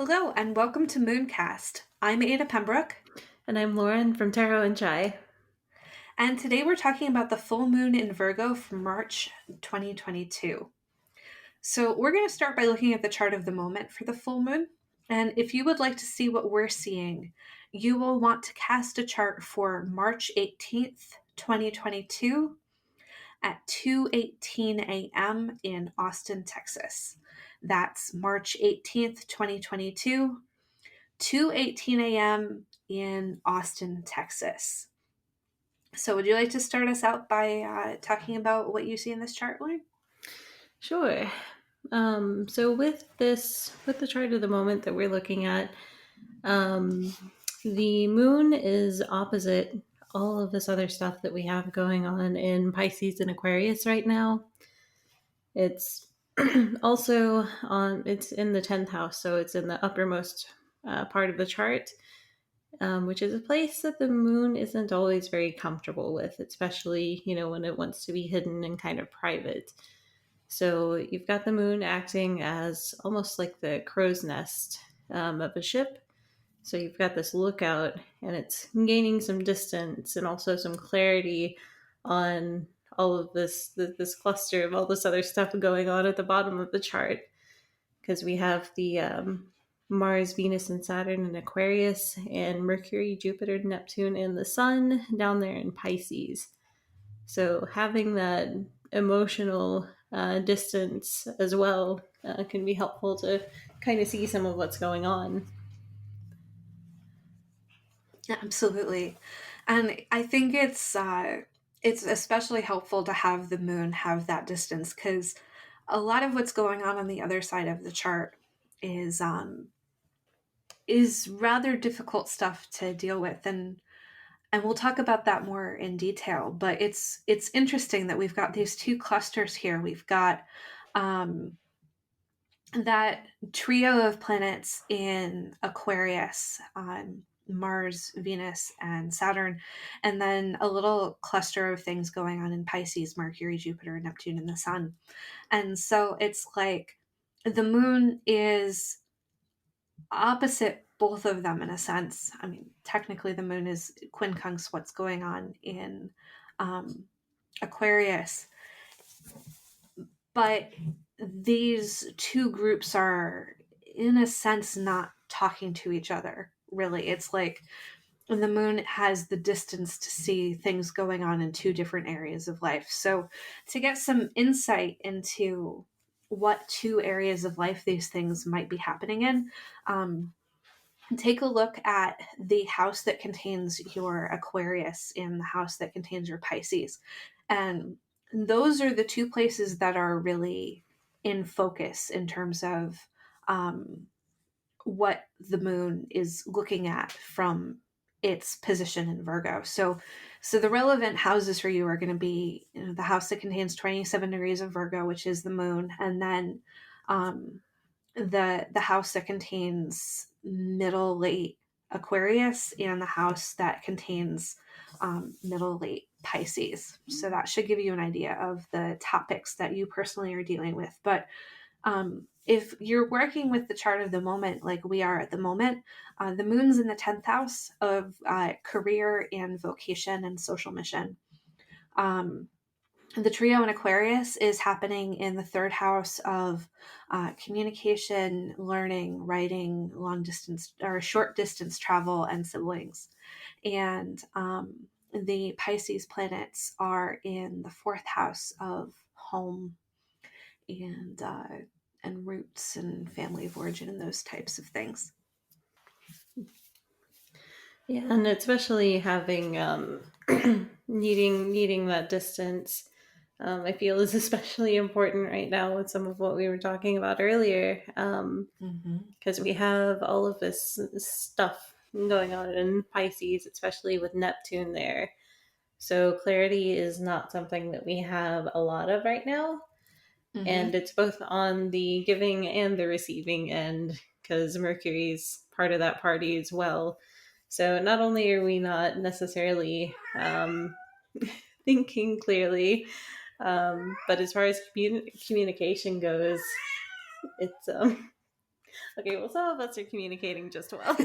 Hello and welcome to Mooncast. I'm Ada Pembroke, And I'm Lauren from Tarot and Chai. and today we're talking about the full moon in Virgo from March 2022. So, we're going to start by looking at the chart of the moment for the full moon. And if you would like to see what we're seeing, you will want to cast a chart for March 18th, 2022 at 2:18 a.m. in Austin, Texas. That's March 18th, 2022 2:18 a.m. in Austin, Texas. So, would you like to start us out by talking about what you see in this chart, Lauren? Sure. So with the chart of the moment that we're looking at, um, the moon is opposite all of this other stuff that we have going on in Pisces and Aquarius right now. It's also it's in the 10th house, so it's in the uppermost part of the chart, which is a place that the moon isn't always very comfortable with, especially, when it wants to be hidden and kind of private. So you've got the moon acting as almost like the crow's nest of a ship. So you've got this lookout, and it's gaining some distance and also some clarity on all of this cluster of all this other stuff going on at the bottom of the chart. Because we have the Mars, Venus, and Saturn in Aquarius, and Mercury, Jupiter, Neptune, and the Sun down there in Pisces. So having that emotional distance as well can be helpful to kind of see some of what's going on. Absolutely, and I think it's especially helpful to have the moon have that distance because a lot of what's going on the other side of the chart is is rather difficult stuff to deal with, and we'll talk about that more in detail. But it's interesting that we've got these two clusters here. We've got um, that trio of planets in Aquarius on Mars, Venus, and Saturn, and then a little cluster of things going on in Pisces, Mercury, Jupiter, Neptune, and the Sun. And so it's like the moon is opposite both of them in a sense. I mean, technically, the moon is quincunx what's going on in um, Aquarius, but these two groups are, in a sense, not talking to each other, really. It's like the moon has the distance to see things going on in two different areas of life. So, to get some insight into what two areas of life these things might be happening in, take a look at the house that contains your Aquarius and the house that contains your Pisces. And those are the two places that are really in focus in terms of um, what the moon is looking at from its position in Virgo. So the relevant houses for you are going to be, the house that contains 27 degrees of Virgo, which is the moon, and then um, the house that contains middle late Aquarius and the house that contains middle late Pisces. So that should give you an idea of the topics that you personally are dealing with. But if you're working with the chart of the moment, like we are at the moment, the moon's in the 10th house of career and vocation and social mission. Um, the trio in Aquarius is happening in the third house of communication, learning, writing, long distance or short distance travel, and siblings. And the Pisces planets are in the fourth house of home and and roots and family of origin and those types of things. Yeah, and especially having needing that distance, I feel is especially important right now with some of what we were talking about earlier, Mm-hmm. because we have all of this stuff going on in Pisces, especially with Neptune there. So clarity is not something that we have a lot of right now, Mm-hmm. and it's both on the giving and the receiving end because Mercury's part of that party as well. So not only are we not necessarily thinking clearly, but as far as communication goes, it's Okay, well, some of us are communicating just well.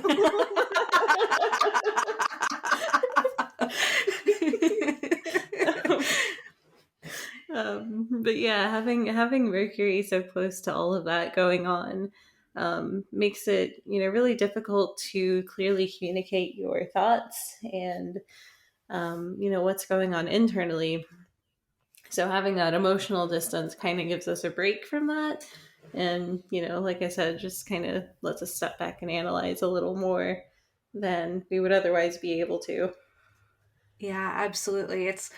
But yeah, having Mercury so close to all of that going on makes it really difficult to clearly communicate your thoughts and what's going on internally. So having that emotional distance kind of gives us a break from that, and like I said, just kind of lets us step back and analyze a little more than we would otherwise be able to. Yeah, absolutely. It's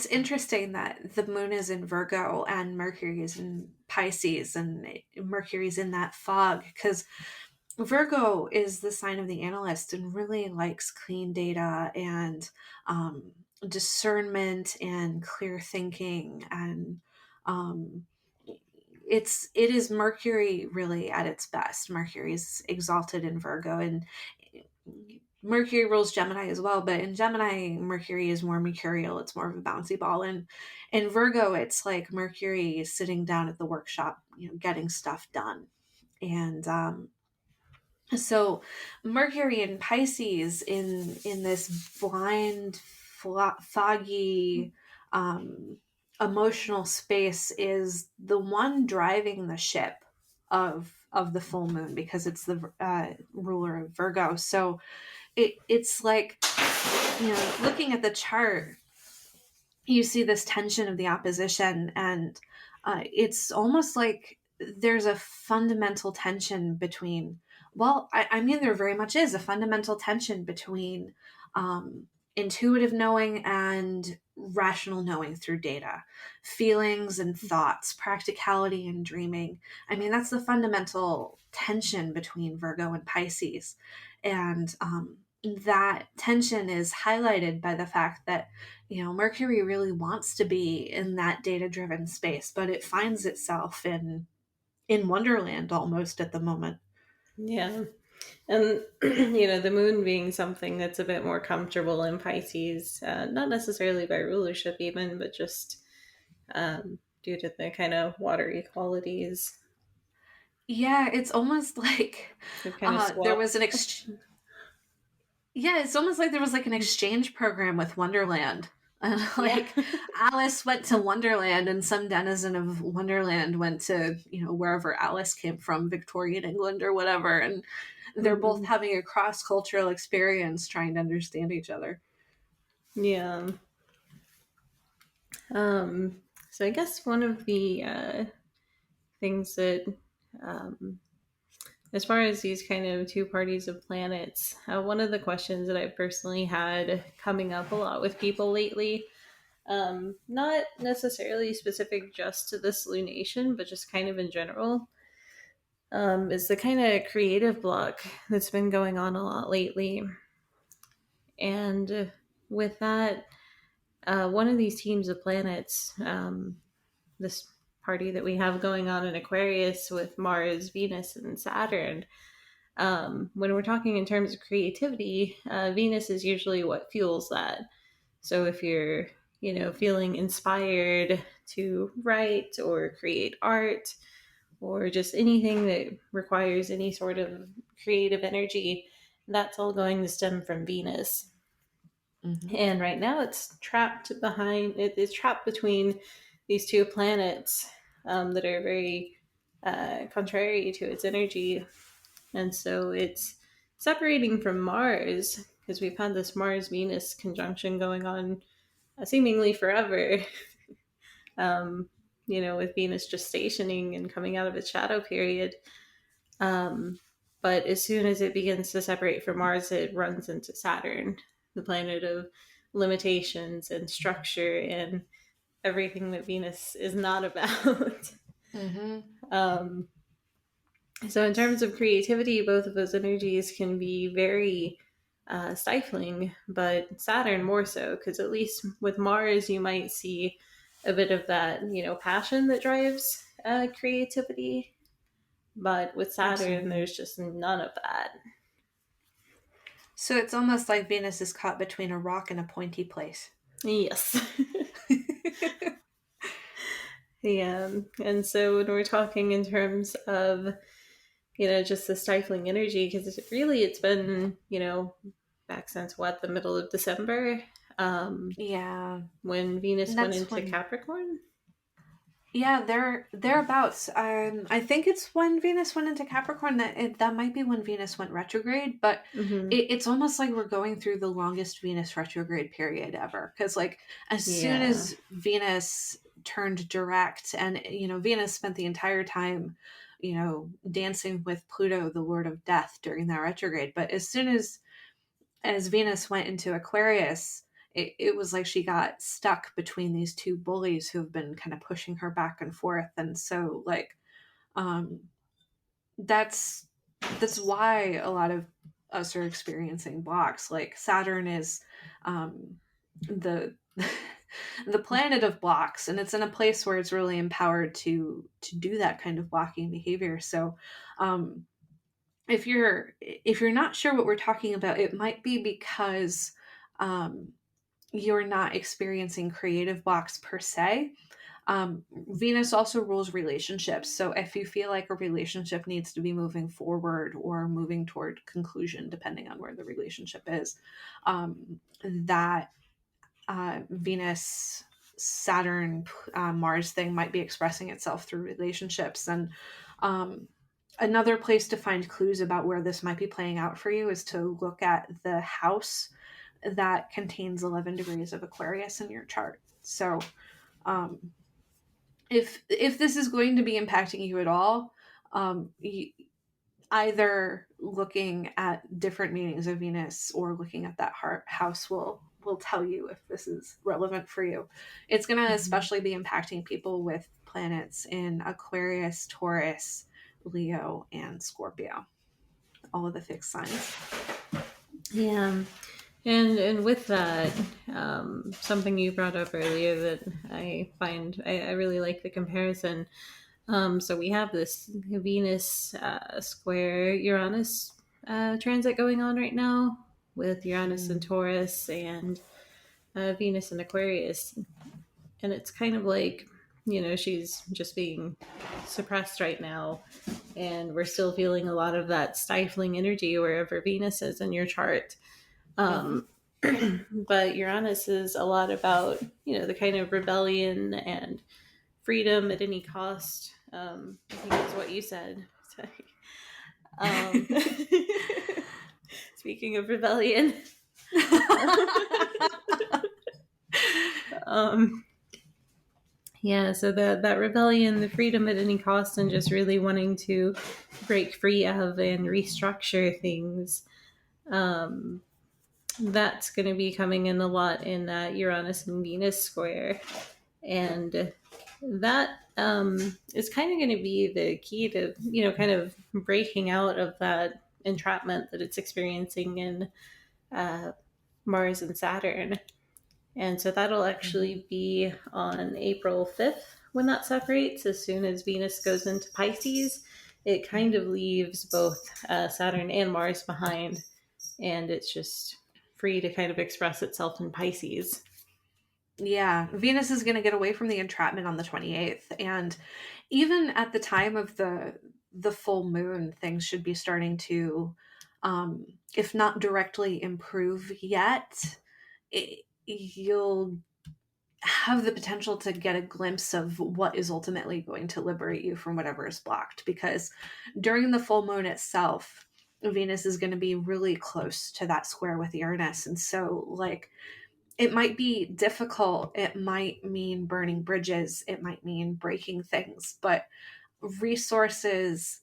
interesting that the moon is in Virgo and Mercury is in Pisces, and Mercury's in that fog, because Virgo is the sign of the analyst and really likes clean data and um, discernment and clear thinking, and um, it is Mercury really at its best. Mercury's exalted in Virgo, and Mercury rules Gemini as well, but in Gemini, Mercury is more mercurial. It's more of a bouncy ball. And in Virgo, it's like Mercury is sitting down at the workshop, getting stuff done. And so Mercury in Pisces, in this blind, foggy, emotional space, is the one driving the ship of the full moon, because it's the ruler of Virgo. So it's like, looking at the chart, you see this tension of the opposition, and it's almost like there's a fundamental tension between, well, I mean, there very much is a fundamental tension between intuitive knowing and rational knowing through data, feelings and thoughts, practicality and dreaming. I mean, that's the fundamental tension between Virgo and Pisces. And that tension is highlighted by the fact that Mercury really wants to be in that data driven space, but it finds itself in Wonderland almost at the moment. Yeah. And, the moon being something that's a bit more comfortable in Pisces, not necessarily by rulership even, but just due to the kind of watery qualities. Yeah, it's almost like They've kind of there swapped. was yeah, it's almost like there was like an exchange program with Wonderland. And Yeah. like Alice went to Wonderland, and some denizen of Wonderland went to, wherever Alice came from, Victorian England or whatever. And they're both Mhm. having a cross cultural experience trying to understand each other. Yeah. So I guess one of the things that, um, as far as these kind of two parties of planets, one of the questions that I've personally had coming up a lot with people lately, not necessarily specific just to this lunation, but just kind of in general, is the kind of creative block that's been going on a lot lately. And with that, one of these teams of planets, this party that we have going on in Aquarius with Mars, Venus, and Saturn, when we're talking in terms of creativity, Venus is usually what fuels that. So if you're, feeling inspired to write or create art or just anything that requires any sort of creative energy, that's all going to stem from Venus. Hmm. And right now it's trapped between these two planets that are very contrary to its energy. And so it's separating from Mars because we've had this Mars Venus conjunction going on seemingly forever. um, with Venus just stationing and coming out of its shadow period. Um, but as soon as it begins to separate from Mars, it runs into Saturn, the planet of limitations and structure and everything that Venus is not about. Hmm. um, so, in terms of creativity, both of those energies can be very stifling, but Saturn more so, because at least with Mars, you might see a bit of that, passion that drives creativity. But with Saturn, Absolutely. there's just none of that. So it's almost like Venus is caught between a rock and a pointy place. Yes. Yeah. And so when we're talking in terms of just the stifling energy, because really it's been, back since what, the middle of December, um, Yeah, when Venus went that's into when. Capricorn. Yeah, they're thereabouts. I think it's when Venus went into Capricorn that might be when Venus went retrograde, but Mm-hmm. it's almost like we're going through the longest Venus retrograde period ever. Because like as soon Yeah. as Venus turned direct, and Venus spent the entire time, dancing with Pluto, the Lord of Death, during that retrograde. But as soon as Venus went into Aquarius, it was like she got stuck between these two bullies who have been kind of pushing her back and forth. And so like um that's why a lot of us are experiencing blocks. Like Saturn is the the planet of blocks, and it's in a place where it's really empowered to do that kind of blocking behavior. So um if you're not sure what we're talking about, it might be because um, you're not experiencing creative blocks per se. Venus also rules relationships. So if you feel like a relationship needs to be moving forward or moving toward conclusion, depending on where the relationship is, that Venus, Saturn, Mars thing might be expressing itself through relationships. And um, another place to find clues about where this might be playing out for you is to look at the house that contains 11 degrees of Aquarius in your chart. So um, if this is going to be impacting you at all, you, either looking at different meanings of Venus or looking at that house will tell you if this is relevant for you. It's going to Mm-hmm. especially be impacting people with planets in Aquarius, Taurus, Leo, and Scorpio. All of the fixed signs. Yeah. And with that, something you brought up earlier that I find I really like the comparison. So we have this Venus square Uranus transit going on right now, with Uranus and Mm. Taurus and Venus and Aquarius. And it's kind of like, she's just being suppressed right now. And we're still feeling a lot of that stifling energy wherever Venus is in your chart. Mm-hmm. Um, but Uranus is a lot about, the kind of rebellion and freedom at any cost. I think is what you said. Um, speaking of rebellion, um, yeah, so that rebellion, the freedom at any cost, and just really wanting to break free of and restructure things. Um, that's going to be coming in a lot in that Uranus and Venus square. And that is kind of going to be the key to, kind of breaking out of that entrapment that it's experiencing in uh, Mars and Saturn. And so that'll Mm-hmm. actually be on April 5th when that separates. As soon as Venus goes into Pisces, it kind of leaves both Saturn and Mars behind, and it's just free to kind of express itself in Pisces. Yeah, Venus is going to get away from the entrapment on the 28th, and even at the time of the full moon, things should be starting to if not directly improve yet, you'll have the potential to get a glimpse of what is ultimately going to liberate you from whatever is blocked, because during the full moon itself, Venus is going to be really close to that square with Uranus, and so like it might be difficult. It might mean burning bridges. It might mean breaking things, but resources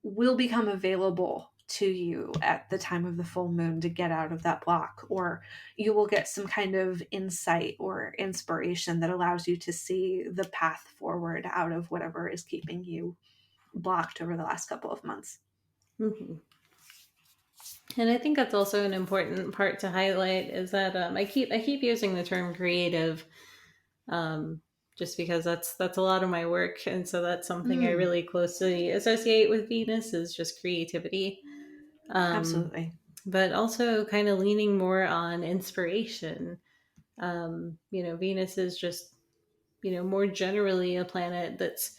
will become available to you at the time of the full moon to get out of that block, or you will get some kind of insight or inspiration that allows you to see the path forward out of whatever is keeping you blocked over the last couple of months. Mm-hmm. And I think that's also an important part to highlight is that I keep using the term creative, um, just because that's a lot of my work, and so that's something I Mm, really closely associate with Venus is just creativity, um, absolutely. but also kind of leaning more on inspiration. Venus is just more generally a planet that's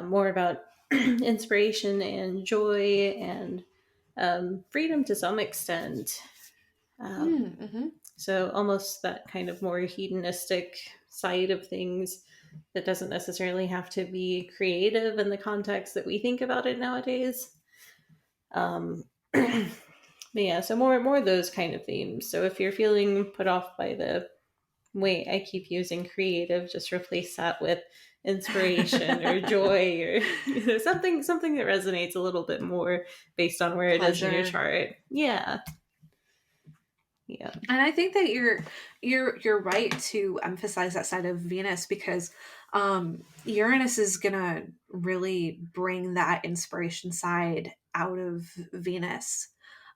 more about inspiration and joy and freedom to some extent. Mm-hmm. So almost that kind of more hedonistic side of things that doesn't necessarily have to be creative in the context that we think about it nowadays. Um, but yeah, so more of those kind of themes. So if you're feeling put off by the wait, I keep using creative, just replace that with inspiration or joy or something that resonates a little bit more based on where it is in your Pleasure. chart. Yeah. Yeah. And I think that you're right to emphasize that side of Venus because Uranus is gonna really bring that inspiration side out of Venus.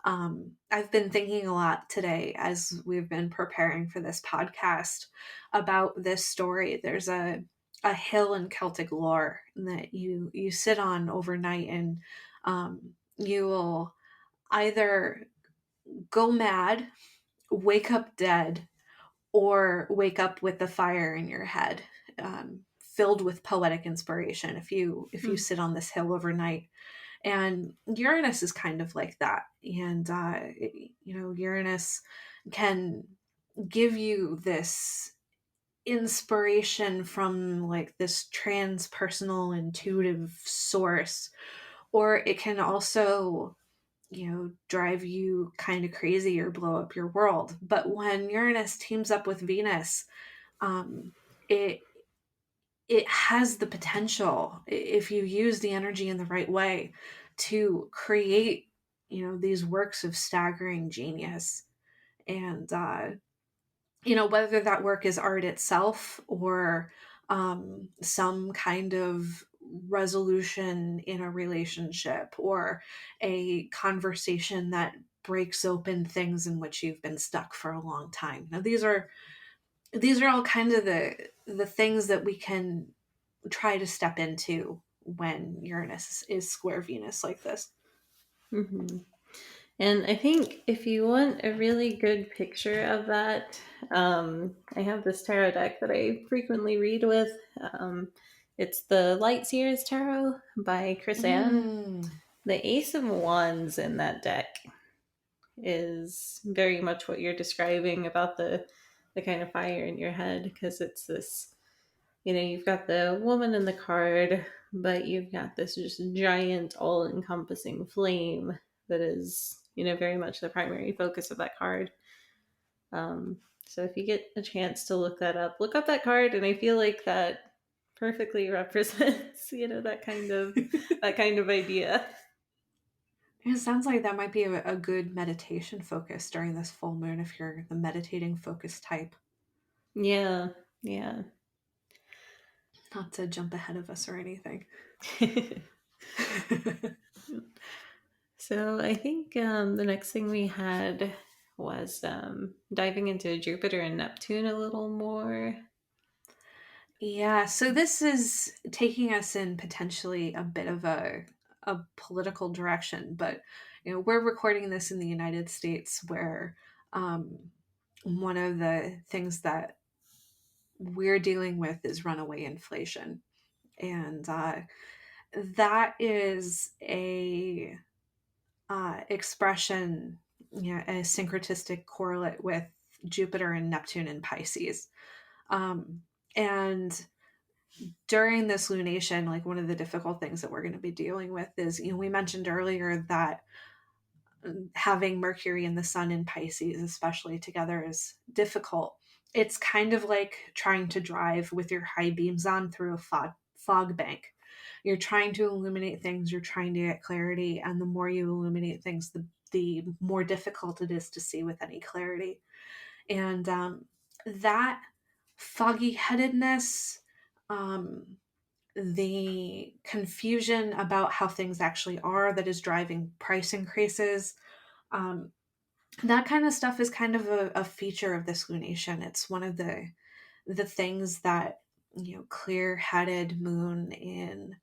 I've been thinking a lot today as we've been preparing for this podcast about this story. There's a hill in Celtic lore that you sit on overnight, and you will either go mad, wake up dead, or wake up with the fire in your head, filled with poetic inspiration if you Mm. sit on this hill overnight. And Uranus is kind of like that. And Uranus can give you this inspiration from like this transpersonal intuitive source, or it can also drive you kind of crazy or blow up your world. But when Uranus teams up with Venus, um, it it has the potential, if you use the energy in the right way, to create these works of staggering genius. And whether that work is art itself or some kind of resolution in a relationship or a conversation that breaks open things in which you've been stuck for a long time. Now these are all kind of the things that we can try to step into when Uranus is square Venus like this. Hmm. And I think if you want a really good picture of that, I have this tarot deck that I frequently read with. It's the Light Seers Tarot by Chris Ann. Mm. The Ace of Wands in that deck is very much what you're describing about the kind of fire in your head, because it's this, you've got the woman in the card, but you've got this just giant all-encompassing flame that is, very much the primary focus of that card. So if you get a chance to look up that card, and I feel like that perfectly represents, that kind of idea. It sounds like that might be a good meditation focus during this full moon if you're the meditating focus type. Yeah, yeah. Not to jump ahead of us or anything. So I think the next thing we had was diving into Jupiter and Neptune a little more. Yeah, so this is taking us in potentially a bit of a political direction, but we're recording this in the United States where one of the things that we're dealing with is runaway inflation. And that is a expression, a syncretistic correlate with Jupiter and Neptune in Pisces. And during this lunation, like one of the difficult things that we're going to be dealing with is, we mentioned earlier that having Mercury and the Sun in Pisces, especially together, is difficult. It's kind of like trying to drive with your high beams on through a fog bank. You're trying to illuminate things, you're trying to get clarity, and the more you illuminate things, the more difficult it is to see with any clarity. And that foggy headedness, um, the confusion about how things actually are that is driving price increases, um, that kind of stuff is kind of a feature of this lunation. It's one of the things that clear-headed moon in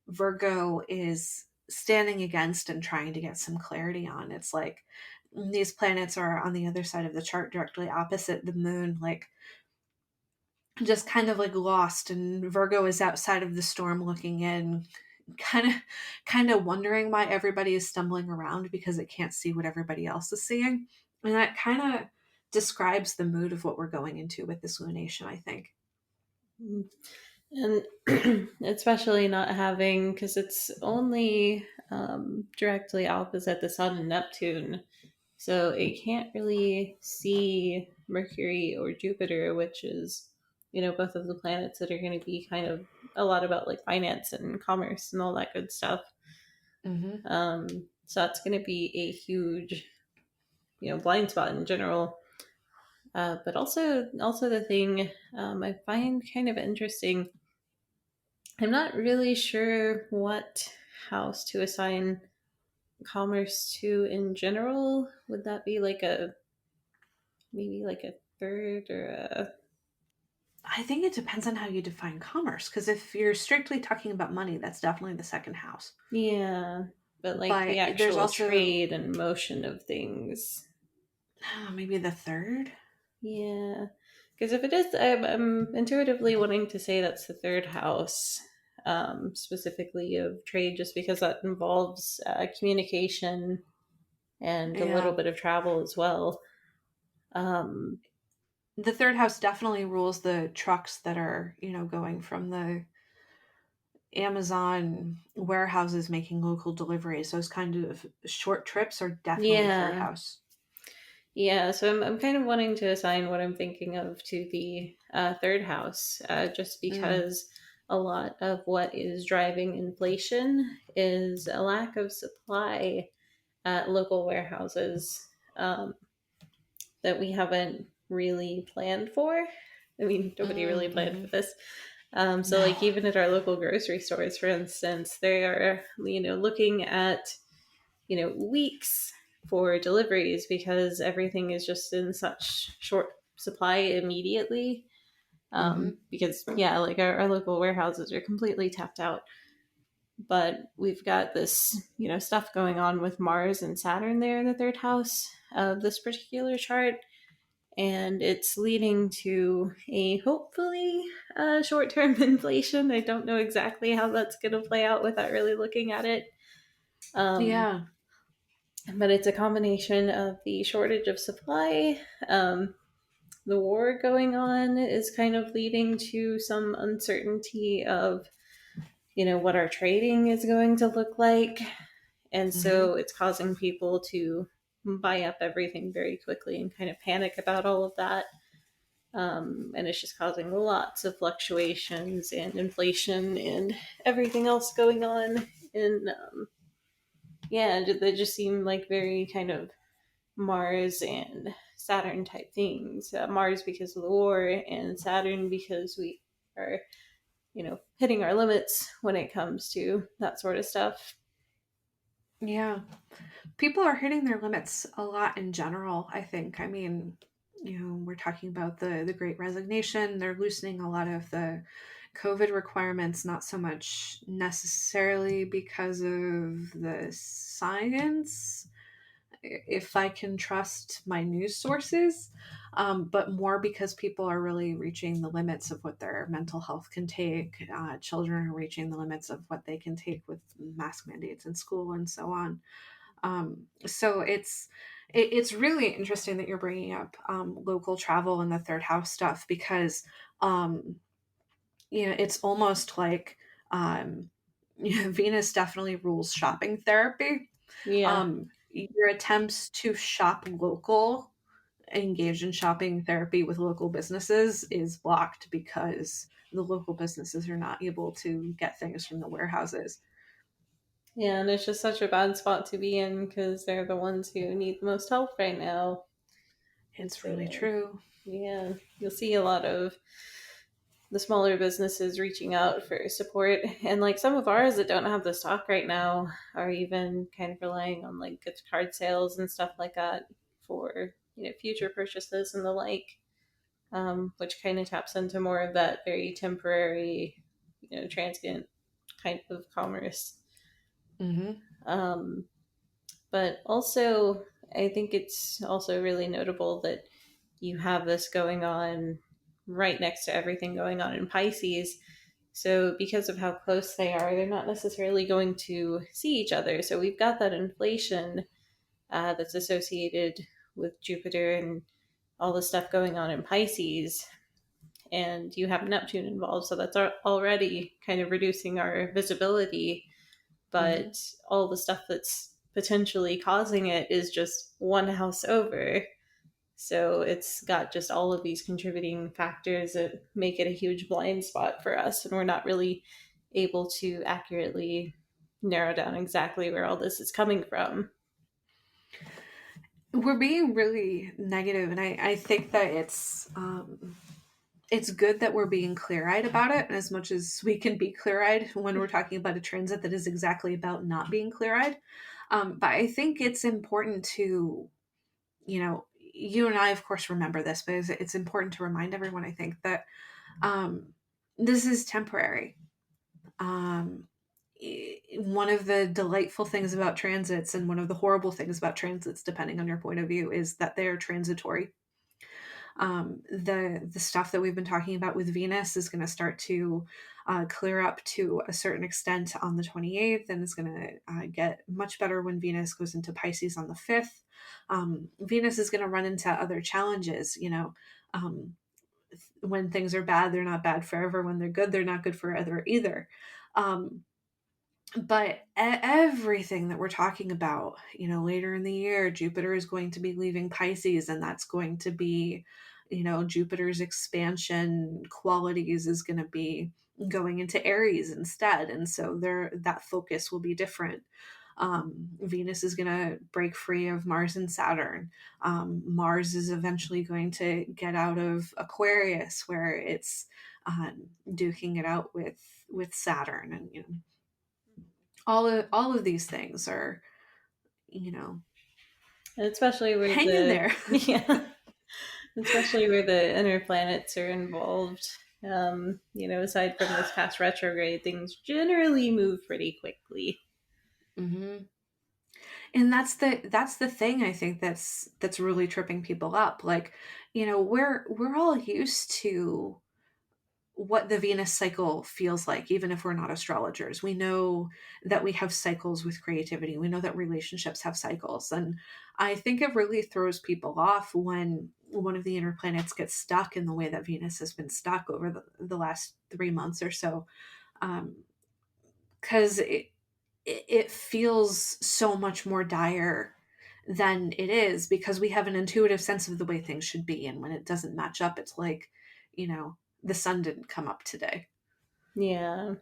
Virgo is standing against and trying to get some clarity on. It's like these planets are on the other side of the chart, directly opposite the moon, like just kind of like lost, and Virgo is outside of the storm looking in, kind of kind of wondering why everybody is stumbling around because it can't see what everybody else is seeing. And that kind of describes the mood of what we're going into with this lunation, I think. And especially not having, because it's only directly opposite the sun and Neptune, so it can't really see Mercury or Jupiter, which is, both of the planets that are going to be kind of a lot about like finance and commerce and all that good stuff. Hmm. So that's going to be a huge, blind spot in general. But also the thing I find kind of interesting. I'm not really sure what house to assign commerce to in general. Would that be like a maybe like a third or a I think it depends on how you define commerce, because if you're strictly talking about money, that's definitely the second house. yeah, but like the But there's actual also trade and motion of things. maybe the third. Yeah, because if it is, I'm intuitively wanting to say that's the third house, specifically of trade, just because that involves communication and a little Yeah. bit of travel as well. Um, The third house definitely rules the trucks that are, going from the Amazon warehouses making local deliveries. Those kind of short trips are definitely third yeah, house. yeah. So I'm kind of wanting to assign what I'm thinking of to the third house, just Mm, because a lot of what is driving inflation is a lack of supply at local warehouses that we haven't really planned for. I mean, nobody really planned for mm-hmm. this. So, No. like, even at our local grocery stores, for instance, they are, looking at, weeks for deliveries because everything is just in such short supply immediately. Mm-hmm. Because, yeah, like our local warehouses are completely tapped out. But we've got this, stuff going on with Mars and Saturn there in the third house of this particular chart, and it's leading to a hopefully short-term inflation. I don't know exactly how that's going to play out without really looking at it, um, Yeah. but it's a combination of the shortage of supply. The war going on is kind of leading to some uncertainty of what our trading is going to look like, and Mm-hmm. so it's causing people to buy up everything very quickly and kind of panic about all of that. And it's just causing lots of fluctuations and inflation and everything else going on. And yeah, they just seem like very kind of Mars and Saturn type things. Mars because of the war, and Saturn because we are, hitting our limits when it comes to that sort of stuff. Yeah. People are hitting their limits a lot in general, I think. I mean, we're talking about the great resignation. They're loosening a lot of the COVID requirements, not so much necessarily because of the science, if I can trust my news sources, but more because people are really reaching the limits of what their mental health can take. Children are reaching the limits of what they can take with mask mandates in school and so on. So it's really interesting that you're bringing up local travel and the third house stuff because um, it's almost like Venus definitely rules shopping therapy. Yeah. Your attempts to shop local, engage in shopping therapy with local businesses is blocked because the local businesses are not able to get things from the warehouses. Yeah, and it's just such a bad spot to be in because they're the ones who need the most help right now. And It's really so, true. yeah, you'll see a lot of the smaller businesses reaching out for support. And like some of ours that don't have the stock right now are even kind of relying on like gift card sales and stuff like that for, future purchases and the like, which kind of taps into more of that very temporary, transient kind of commerce. Hmm. Um, but also, I think it's also really notable that you have this going on right next to everything going on in Pisces. So, because of how close they are, they're not necessarily going to see each other. So, we've got that inflation that's associated with Jupiter and all the stuff going on in Pisces. And you have Neptune involved. So, that's already kind of reducing our visibility. Mm-hmm. But all the stuff that's potentially causing it is just one house over. So it's got just all of these contributing factors that make it a huge blind spot for us. And we're not really able to accurately narrow down exactly where all this is coming from. We're being really negative, and I think that it's good that we're being clear-eyed about it, as much as we can be clear-eyed when we're talking about a transit that is exactly about not being clear-eyed. But I think it's important to, you and I, of course, remember this, but it's important to remind everyone, I think, that um, this is temporary. Um, One of the delightful things about transits and one of the horrible things about transits, depending on your point of view, is that they're transitory. The stuff that we've been talking about with Venus is going to start to clear up to a certain extent on the 28th, and it's going to get much better when Venus goes into Pisces on the 5th. Venus is going to run into other challenges, when things are bad, they're not bad forever. When they're good, they're not good forever either. Um, but everything that we're talking about, later in the year, Jupiter is going to be leaving Pisces, and that's going to be, Jupiter's expansion qualities is going to be going into Aries instead. And so there, that focus will be different. Venus is going to break free of Mars and Saturn. Mars is eventually going to get out of Aquarius, where it's duking it out with Saturn, and all of these things are, you know And especially where hang in the there. yeah, especially where the inner planets are involved. Aside from this past retrograde, things generally move pretty quickly. Hmm. And that's the thing, I think, that's really tripping people up. Like, we're all used to what the Venus cycle feels like, even if we're not astrologers. We know that we have cycles with creativity. We know that relationships have cycles. And I think it really throws people off when one of the inner planets gets stuck in the way that Venus has been stuck over the last 3 months or so. Because it feels so much more dire than it is, because we have an intuitive sense of the way things should be. And when it doesn't match up, it's like, the sun didn't come up today. Yeah.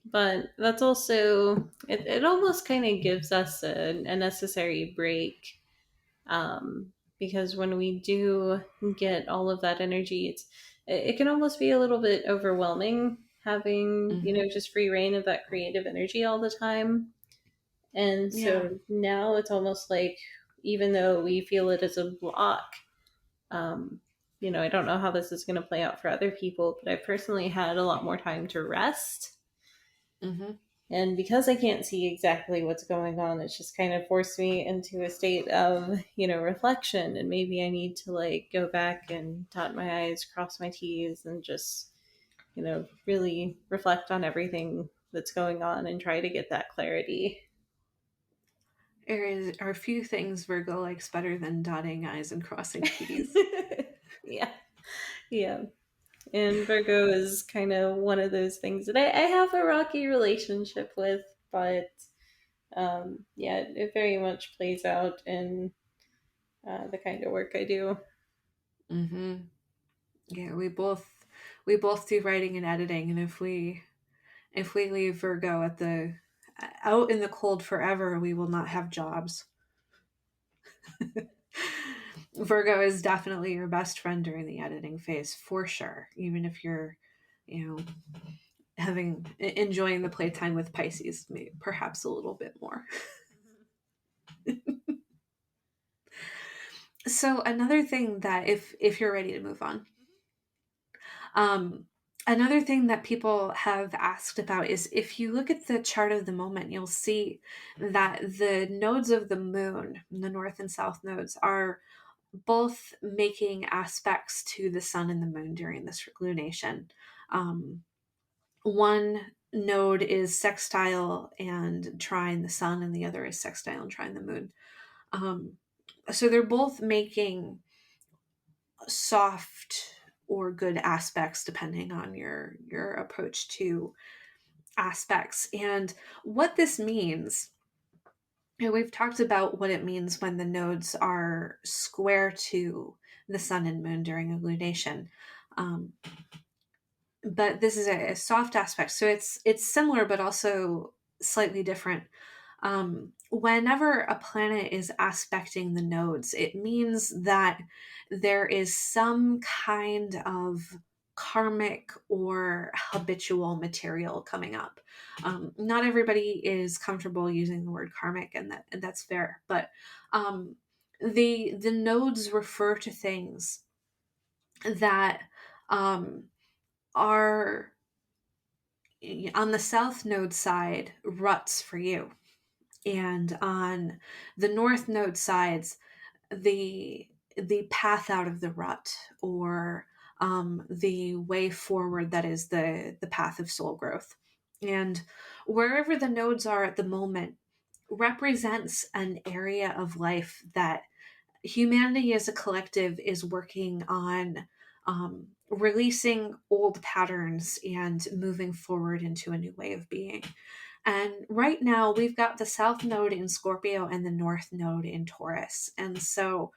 But that's also, it almost kind of gives us a necessary break, because when we do get all of that energy, it can almost be a little bit overwhelming having, Hmm. just free reign of that creative energy all the time. And Yeah. so now it's almost like, even though we feel it as a block, um, I don't know how this is going to play out for other people, but I personally had a lot more time to rest. Hmm. And because I can't see exactly what's going on, it's just kind of forced me into a state of, reflection. And maybe I need to like go back and dot my I's, cross my T's, and just, really reflect on everything that's going on and try to get that clarity. Are few things Virgo likes better than dotting I's and crossing T's. Yeah. Yeah. And Virgo is kind of one of those things that I have a rocky relationship with, but yeah, it very much plays out in the kind of work I do. Hmm. Yeah, we both do writing and editing, and if we leave Virgo at the out in the cold forever, we will not have jobs. Virgo is definitely your best friend during the editing phase, for sure. Even if you're, you know, enjoying the playtime with Pisces, maybe, perhaps a little bit more. So another thing that, if you're ready to move on, um, another thing that people have asked about is, if you look at the chart of the moment, you'll see that the nodes of the moon, the north and south nodes, are both making aspects to the sun and the moon during this lunation. One node is sextile and trine the sun, and the other is sextile and trine the moon. Um, so they're both making soft or good aspects depending on your approach to aspects. And what this means, and we've talked about what it means when the nodes are square to the sun and moon during a lunation. Um, but this is a soft aspect, so it's similar but also slightly different. Whenever a planet is aspecting the nodes, it means that there is some kind of karmic or habitual material coming up. Not everybody is comfortable using the word karmic, and that's fair. But the nodes refer to things that are on the south node side, ruts for you, and on the north node sides, the path out of the rut, or the way forward, that is the path of soul growth. And wherever the nodes are at the moment represents an area of life that humanity as a collective is working on, releasing old patterns and moving forward into a new way of being. And right now, we've got the South Node in Scorpio and the North Node in Taurus. And so,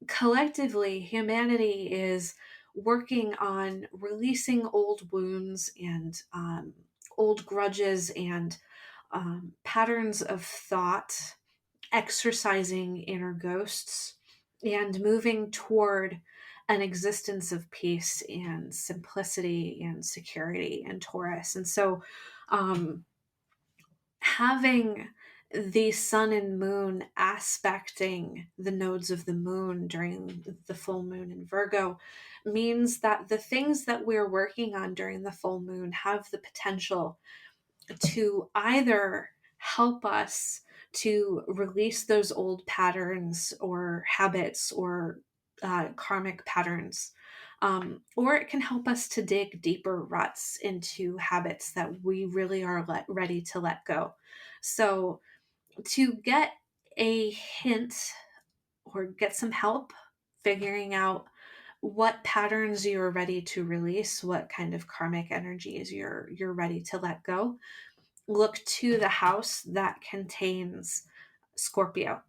collectively, humanity is working on releasing old wounds and old grudges and patterns of thought, exercising inner ghosts, and moving toward an existence of peace and simplicity and security in Taurus. And so, um, having the sun and moon aspecting the nodes of the moon during the full moon in Virgo means that the things that we're working on during the full moon have the potential to either help us to release those old patterns or habits or karmic patterns. Or it can help us to dig deeper ruts into habits that we really are ready to let go. So, to get a hint or get some help figuring out what patterns you're ready to release, what kind of karmic energies you're ready to let go, look to the house that contains Scorpio.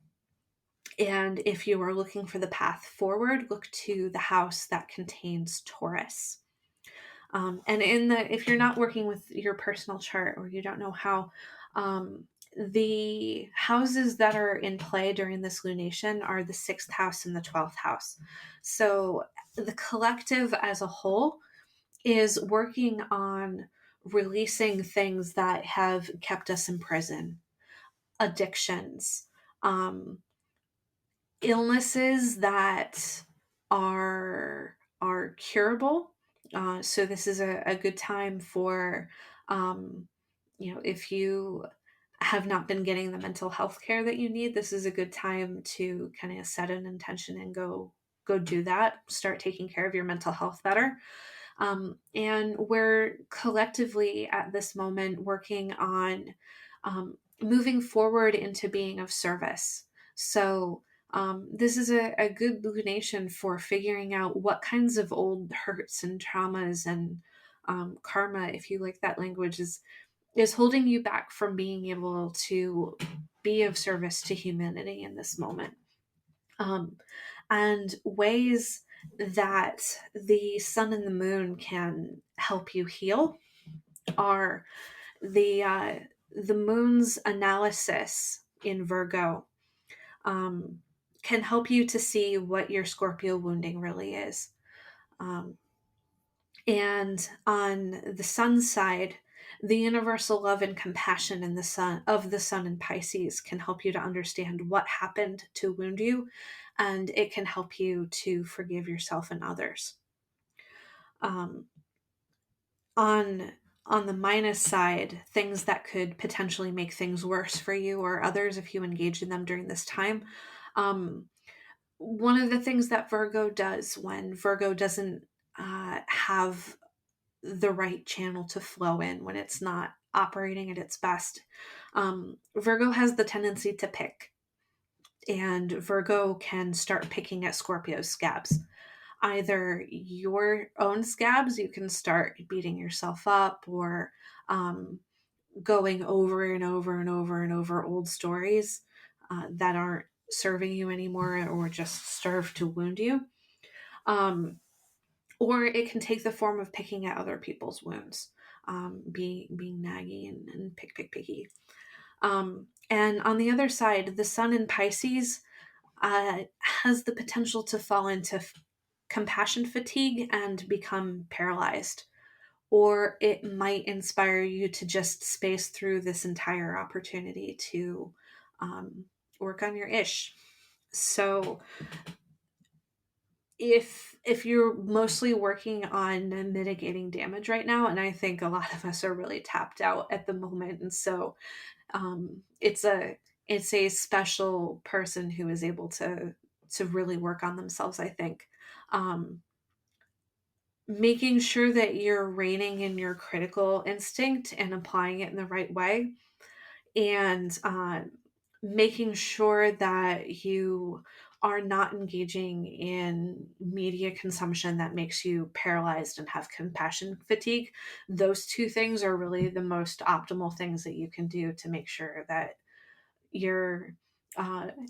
And if you are looking for the path forward, look to the house that contains Taurus. And if you're not working with your personal chart, or you don't know how, the houses that are in play during this lunation are the 6th house and the 12th house. So the collective as a whole is working on releasing things that have kept us in prison, addictions, um, illnesses that are curable. So this is a good time for, if you have not been getting the mental health care that you need, this is a good time to kind of set an intention and go do that. Start taking care of your mental health better. And we're collectively at this moment working on, moving forward into being of service. So, this is a good lunation for figuring out what kinds of old hurts and traumas and karma, if you like that language, is holding you back from being able to be of service to humanity in this moment. Um, and ways that the sun and the moon can help you heal are the moon's analysis in Virgo, um, can help you to see what your Scorpio wounding really is. Um, and on the sun's side, the universal love and compassion in the sun in Pisces can help you to understand what happened to wound you, and it can help you to forgive yourself and others. Um, on on the minus side, things that could potentially make things worse for you or others if you engage in them during this time. Um, One of the things that Virgo does when Virgo doesn't have the right channel to flow in when it's not operating at its best. Virgo has the tendency to pick, and Virgo can start picking at Scorpio's scabs. Either your own scabs, you can start beating yourself up, or um, going over and over and over and over old stories that aren't serving you anymore or just serve to wound you. Um, or it can take the form of picking at other people's wounds, being naggy and picky. And on the other side, the sun in Pisces has the potential to fall into compassion fatigue and become paralyzed. Or it might inspire you to just space through this entire opportunity to um, work on your ish. So if you're mostly working on mitigating damage right now, and I think a lot of us are really tapped out at the moment, and so it's a special person who is able to really work on themselves, I think. um, Making sure that you're reining in your critical instinct and applying it in the right way, and making sure that you are not engaging in media consumption that makes you paralyzed and have compassion fatigue. Those two things are really the most optimal things that you can do to make sure that you're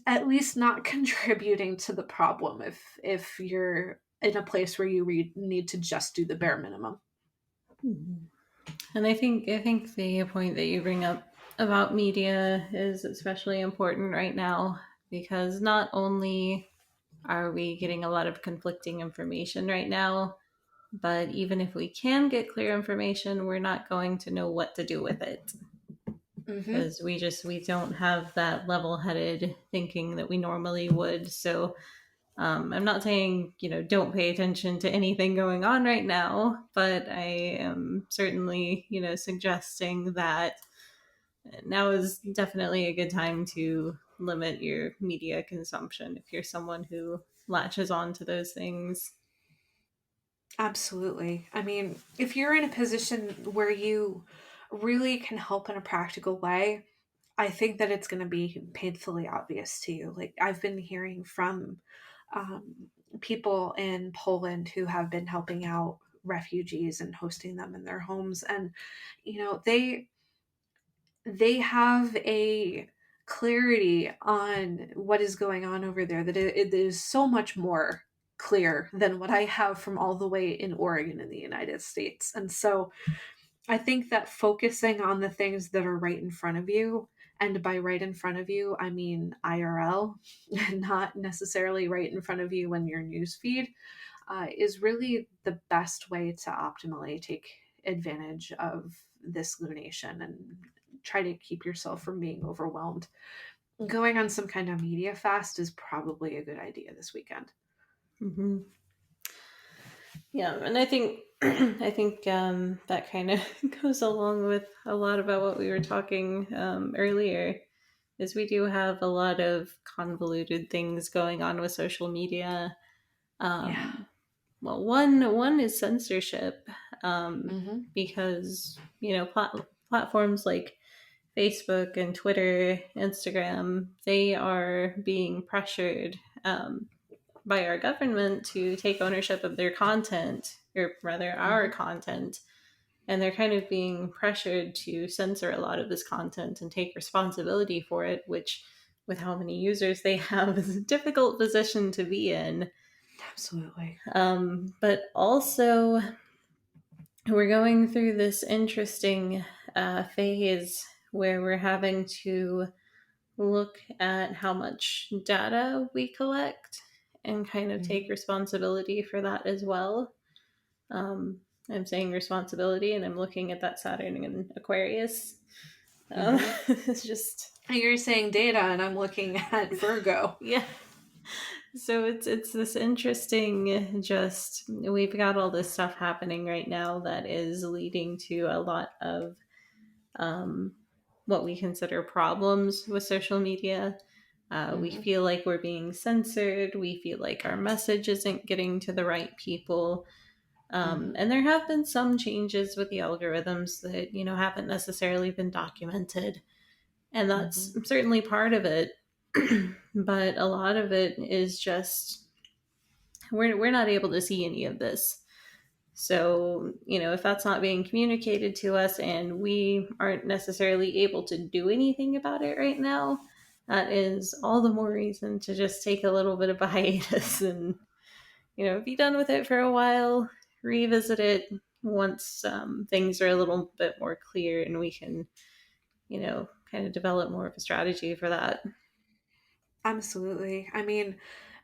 at least not contributing to the problem if you're in a place where you need to just do the bare minimum. Mhm. And I think the point that you bring up about media is especially important right now, because not only are we getting a lot of conflicting information right now, but even if we can get clear information, we're not going to know what to do with it, Hmm. because we don't have that level-headed thinking that we normally would. So I'm not saying, don't pay attention to anything going on right now, but I am certainly, suggesting that now is definitely a good time to limit your media consumption if you're someone who latches on to those things. Absolutely. I mean, if you're in a position where you really can help in a practical way, I think that it's going to be painfully obvious to you. Like, I've been hearing from um, people in Poland who have been helping out refugees and hosting them in their homes, and they have a clarity on what is going on over there that it is so much more clear than what I have from all the way in Oregon in the United States. And so I think that focusing on the things that are right in front of you, and by right in front of you, I mean IRL, not necessarily right in front of you in your newsfeed, is really the best way to optimally take advantage of this lunation and try to keep yourself from being overwhelmed. Going on some kind of media fast is probably a good idea this weekend. Hmm. Yeah, and I think I think that kind of goes along with a lot about what we were talking earlier. Is we do have a lot of convoluted things going on with social media. Yeah. Well, one is censorship, Mm-hmm. because platforms like Facebook and Twitter, Instagram, they are being pressured by our government to take ownership of their content, or rather our Mm-hmm. content, and they're kind of being pressured to censor a lot of this content and take responsibility for it, which, with how many users they have, is a difficult position to be in. Absolutely. But also, we're going through this interesting phase where we're having to look at how much data we collect and kind of take Mm-hmm. responsibility for that as well. Um, I'm saying responsibility, and I'm looking at that Saturn in Aquarius. Mm-hmm. It's just, You're saying data, and I'm looking at Virgo. yeah. So it's this interesting. Just, we've got all this stuff happening right now that is leading to a lot of um, what we consider problems with social media. We Mm-hmm. feel like we're being censored. We feel like our message isn't getting to the right people. Mm-hmm. And there have been some changes with the algorithms that, haven't necessarily been documented. And that's Mm-hmm. certainly part of it. But a lot of it is just, we're not able to see any of this. So, if that's not being communicated to us and we aren't necessarily able to do anything about it right now, that is all the more reason to just take a little bit of a hiatus and, be done with it for a while, revisit it once things are a little bit more clear and we can, kind of develop more of a strategy for that. Absolutely. I mean,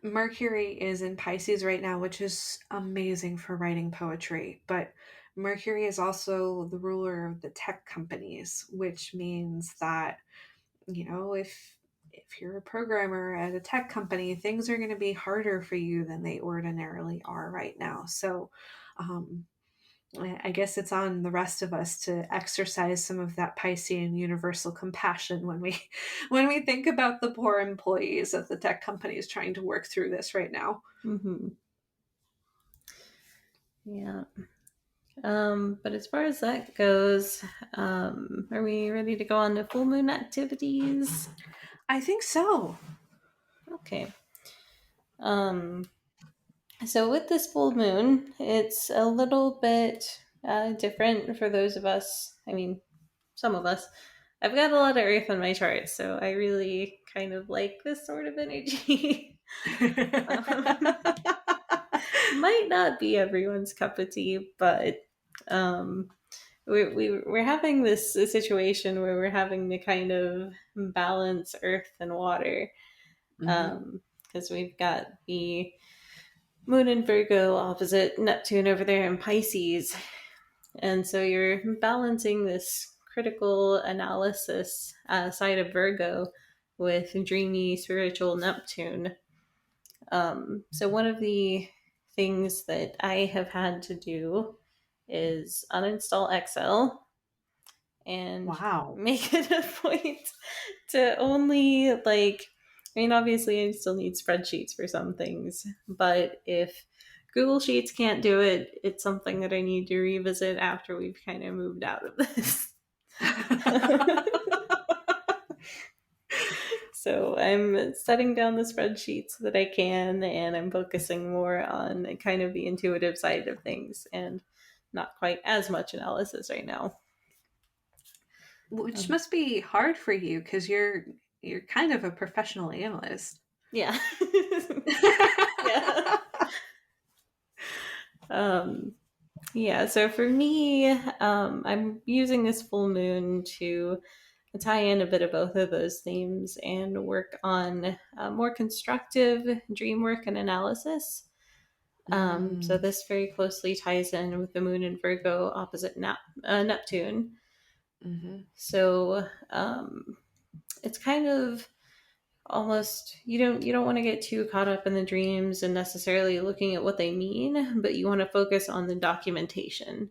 Mercury is in Pisces right now, which is amazing for writing poetry. But Mercury is also the ruler of the tech companies, which means that, if you're a programmer at a tech company, things are going to be harder for you than they ordinarily are right now. So, um, I guess it's on the rest of us to exercise some of that Piscean universal compassion when we when we think about the poor employees of the tech companies trying to work through this right now. Mm-hmm. Yeah. But as far as that goes, are we ready to go on to full moon activities? I think so. Okay. Um, so with this full moon, it's a little bit different for those of us. I mean, some of us. I've got a lot of earth on my chart, so I really kind of like this sort of energy. um, might not be everyone's cup of tea, but um, we're having this situation where we're having to kind of balance earth and water, Hmm. because we've got the moon in Virgo opposite Neptune over there in Pisces. And so you're balancing this critical analysis side of Virgo with dreamy spiritual Neptune. So one of the things that I have had to do is uninstall Excel and Wow. make it a point to only I mean, obviously I still need spreadsheets for some things, but if Google Sheets can't do it, it's something that I need to revisit after we've kind of moved out of this. So I'm setting down the spreadsheets that I can, and I'm focusing more on kind of the intuitive side of things and not quite as much analysis right now. Which Um, must be hard for you because you're kind of a professional analyst. yeah. Yeah. Um, yeah, so for me, I'm using this full moon to tie in a bit of both of those themes and work on more constructive dream work and analysis. So Mm, this very closely ties in with the moon in Virgo opposite Neptune. hmm. So it's kind of almost you don't want to get too caught up in the dreams and necessarily looking at what they mean, but you want to focus on the documentation.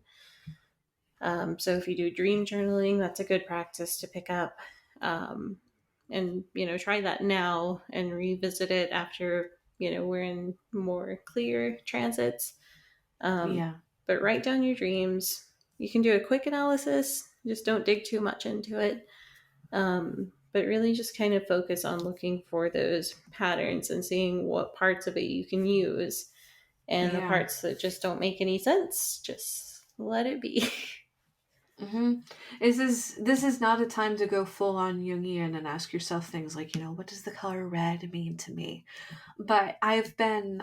So if you do dream journaling, that's a good practice to pick up. Um, and try that now and revisit it after we're in more clear transits. Um, Yeah. but write down your dreams. You can do a quick analysis, just don't dig too much into it. But really just kind of focus on looking for those patterns and seeing what parts of it you can use. And the Yeah. parts that just don't make any sense, just let it be. Hmm. This is not a time to go full on Jungian and ask yourself things like, what does the color red mean to me? But I've been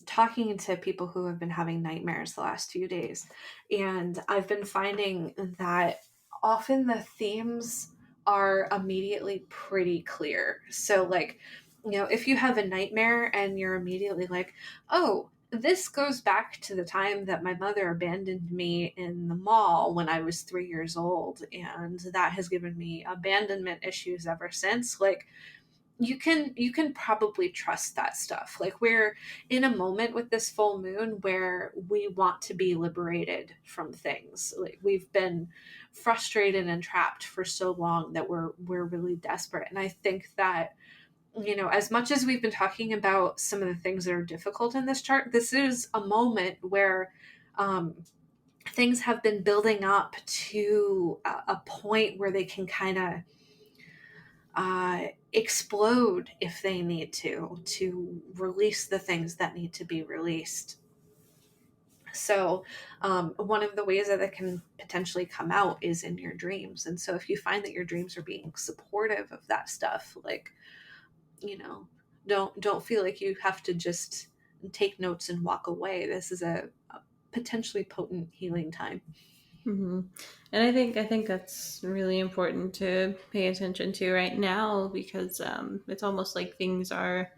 talking to people who have been having nightmares the last few days, and I've been finding that often the themes are immediately pretty clear. So, like, if you have a nightmare and you're immediately like, oh, this goes back to the time that my mother abandoned me in the mall when I was 3 years old, and that has given me abandonment issues ever since. Like, you can probably trust that stuff. Like, we're in a moment with this full moon where we want to be liberated from things. Like, we've been frustrated and trapped for so long that we're really desperate. And I think that, as much as we've been talking about some of the things that are difficult in this chart, this is a moment where things have been building up to a point where they can kind of explode if they need to release the things that need to be released. So, one of the ways that it can potentially come out is in your dreams. And so, if you find that your dreams are being supportive of that stuff, like, you know, don't feel like you have to just take notes and walk away. This is a potentially potent healing time. Hmm. And I think that's really important to pay attention to right now, because it's almost like things are,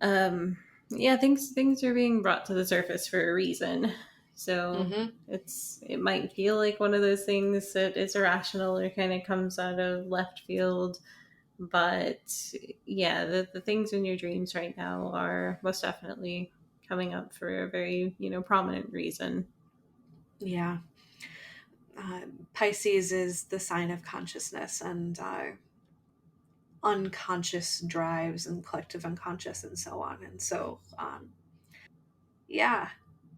um, yeah, things are being brought to the surface for a reason. So Hmm. it might feel like one of those things that is irrational or kind of comes out of left field, but yeah, the things in your dreams right now are most definitely coming up for a very, prominent reason. Yeah. Pisces is the sign of consciousness and unconscious drives and collective unconscious and so on. And so, yeah,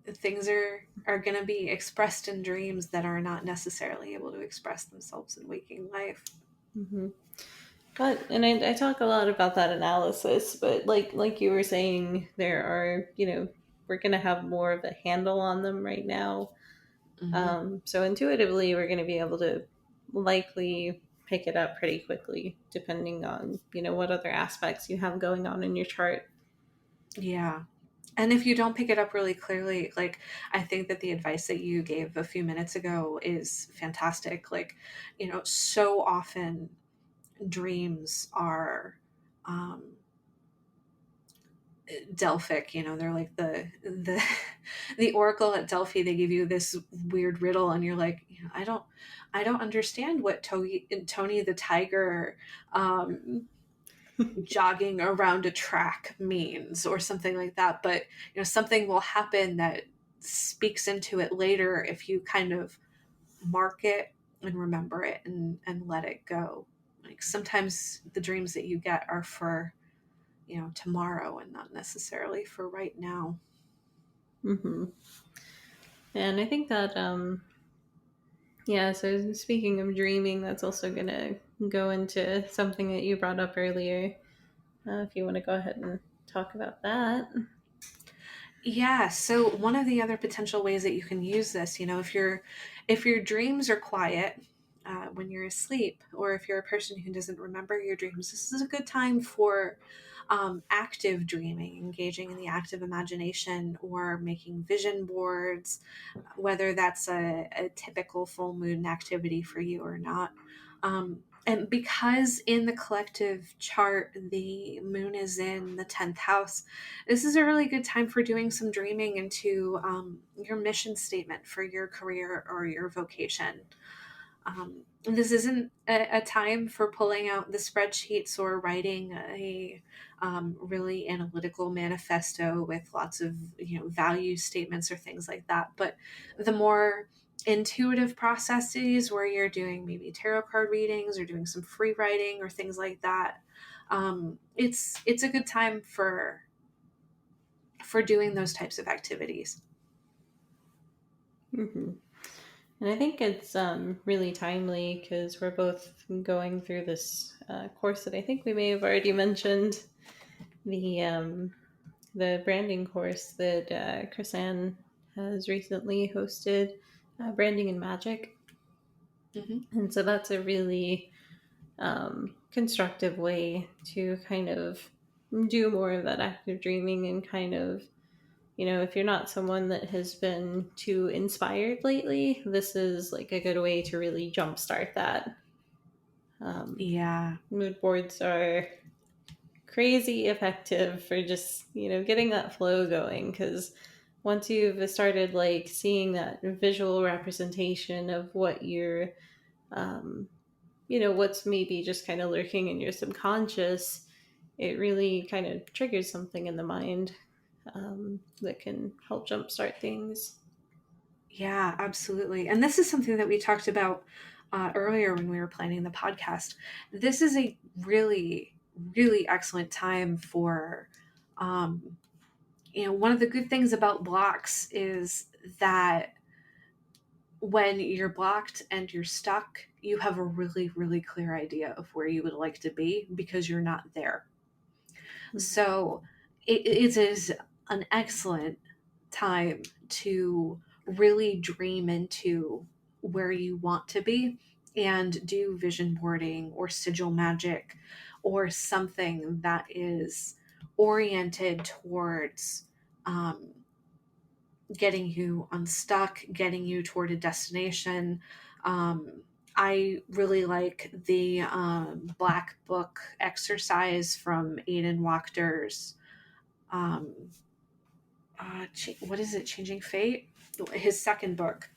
things are going to be expressed in dreams that are not necessarily able to express themselves in waking life. Hmm. But and I talk a lot about that analysis, but like you were saying, there are, we're gonna have more of a handle on them right now. Hmm. So intuitively, we're gonna be able to likely pick it up pretty quickly, depending on, what other aspects you have going on in your chart. Yeah. And if you don't pick it up really clearly, like, I think that the advice that you gave a few minutes ago is fantastic. Like, so often dreams are um, Delphic. They're like the the oracle at Delphi. They give you this weird riddle, and you're like, I don't understand what Tony the tiger jogging around a track means, or something like that. But something will happen that speaks into it later if you kind of mark it and remember it and let it go. Like, sometimes the dreams that you get are for tomorrow and not necessarily for right now. Hmm. And I think that, yeah, so speaking of dreaming, that's also gonna go into something that you brought up earlier. If you want to go ahead and talk about that. Yeah, so one of the other potential ways that you can use this, if your dreams are quiet when you're asleep, or if you're a person who doesn't remember your dreams, this is a good time for active dreaming, engaging in the active imagination, or making vision boards, whether that's a typical full moon activity for you or not. And because in the collective chart, the moon is in the 10th house, this is a really good time for doing some dreaming into your mission statement for your career or your vocation. This isn't a time for pulling out the spreadsheets or writing a really analytical manifesto with lots of value statements or things like that. But the more intuitive processes where you're doing maybe tarot card readings or doing some free writing or things like that, it's a good time for doing those types of activities. Hmm. And I think it's really timely because we're both going through this course that I think we may have already mentioned, the um, the branding course that Chrisanne has recently hosted, Branding and Magic. Hmm. And so that's a really constructive way to kind of do more of that active dreaming, and kind of, if you're not someone that has been too inspired lately, this is like a good way to really jumpstart that. Um, Yeah. Mood boards are crazy effective for just, getting that flow going, because once you've started like seeing that visual representation of what you're, um, what's maybe just kind of lurking in your subconscious, it really kind of triggers something in the mind, that can help jumpstart things. Yeah, absolutely. And this is something that we talked about earlier when we were planning the podcast. This is a really, really excellent time for um, one of the good things about blocks is that when you're blocked and you're stuck, you have a really, really clear idea of where you would like to be because you're not there. So it is an excellent time to really dream into where you want to be and do vision boarding or sigil magic or something that is oriented towards um, getting you unstuck, getting you toward a destination. I really like the Black Book exercise from Aidan Wachter's. Um, what is it? Changing Fate? His second book.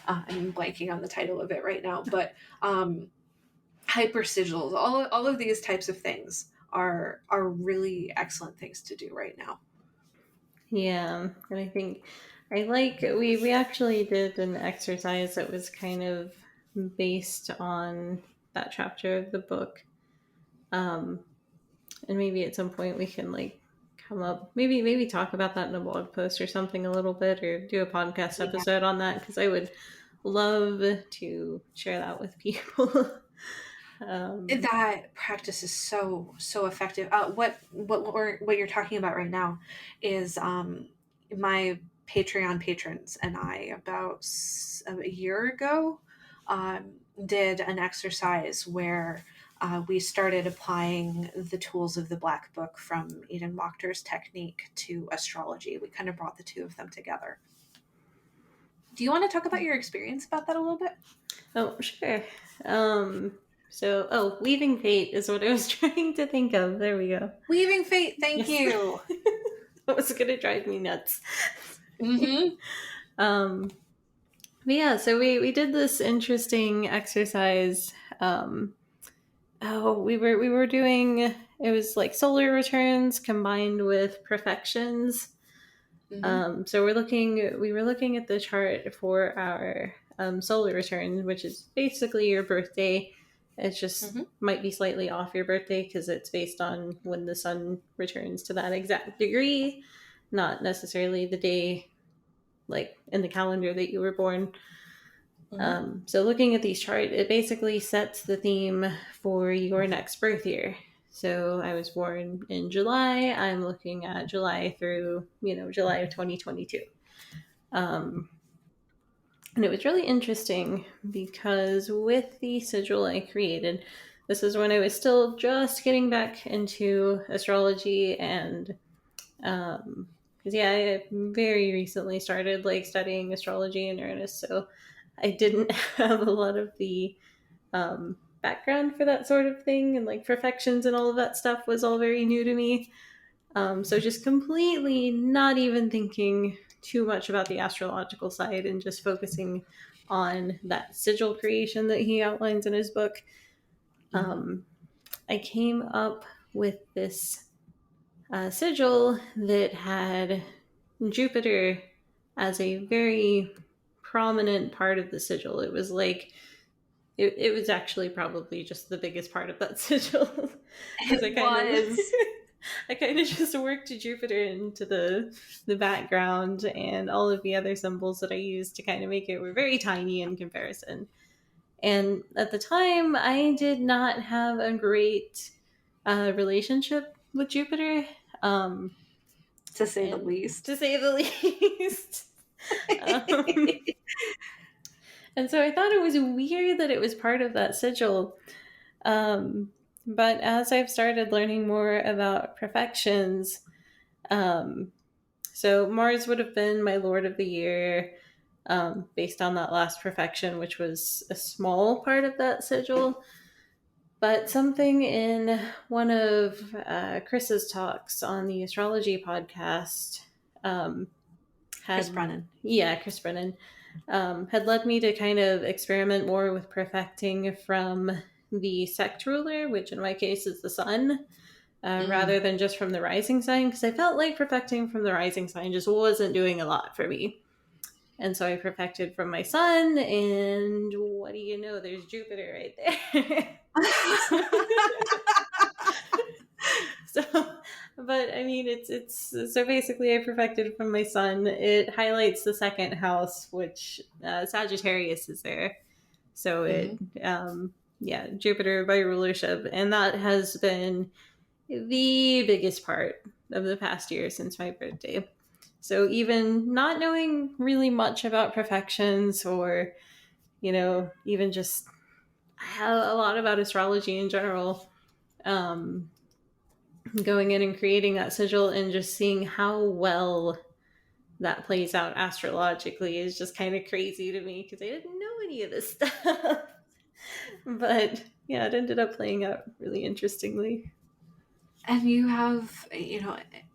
I'm blanking on the title of it right now, but hyper sigils. All of these types of things are really excellent things to do right now. Yeah, and I think I like we actually did an exercise that was kind of based on that chapter of the book. And maybe at some point we can like come up maybe talk about that in a blog post or something a little bit, or do a podcast Yeah. episode on that, because I would love to share that with people. um, That practice is so effective. What you're talking about right now is my Patreon patrons and I about a year ago did an exercise where we started applying the tools of the Black Book from Eden Wachter's technique to astrology. We kind of brought the two of them together. Do you want to talk about your experience about that a little bit? oh, sure. Weaving fate is what I was trying to think of. There we go. Weaving Fate, thank Yes. you. That was gonna drive me nuts. Mm-hmm. um but yeah, so we did this interesting exercise. We were doing, it was like solar returns combined with perfections. Mm-hmm. So we were looking at the chart for our solar return, which is basically your birthday. It just Mm-hmm. might be slightly off your birthday because it's based on when the sun returns to that exact degree, not necessarily the day like in the calendar that you were born. Mm-hmm. So looking at these charts, it basically sets the theme for your next birth year. So I was born in July. I'm looking at July through, July of 2022. Um, and it was really interesting because with the sigil I created, this is when I was still just getting back into astrology, and because I very recently started like studying astrology in earnest, so I didn't have a lot of the background for that sort of thing, and like perfections and all of that stuff was all very new to me. So just completely not even thinking too much about the astrological side and just focusing on that sigil creation that he outlines in his book. Mm-hmm. Um, I came up with this sigil that had Jupiter as a very prominent part of the sigil. It was like it was actually probably just the biggest part of that sigil because It was. I kind of just worked Jupiter into the background, and all of the other symbols that I used to kind of make it were very tiny in comparison. And at the time, I did not have a great relationship with Jupiter, um, To say the and least. to say the least. um, and so I thought it was weird that it was part of that sigil. Um, but as I've started learning more about perfections, um, so Mars would have been my Lord of the Year, based on that last perfection, which was a small part of that sigil. But something in one of Chris's talks on the astrology podcast Chris had, Brennan. yeah, Chris Brennan, had led me to kind of experiment more with perfecting from the sect ruler, which in my case is the sun, rather than just from the rising sign, because I felt like perfecting from the rising sign just wasn't doing a lot for me. And so I perfected from my sun, and what do you know? There's Jupiter right there. So, but but I mean, it's so basically I perfected from my sun. It highlights the second house, which Sagittarius is there. So Hmm. yeah, Jupiter by rulership, and that has been the biggest part of the past year since my birthday. So even not knowing really much about perfections or, even just a lot about astrology in general, um, going in and creating that sigil and just seeing how well that plays out astrologically is just kind of crazy to me because I didn't know any of this stuff. But yeah, it ended up playing out really interestingly. And you have,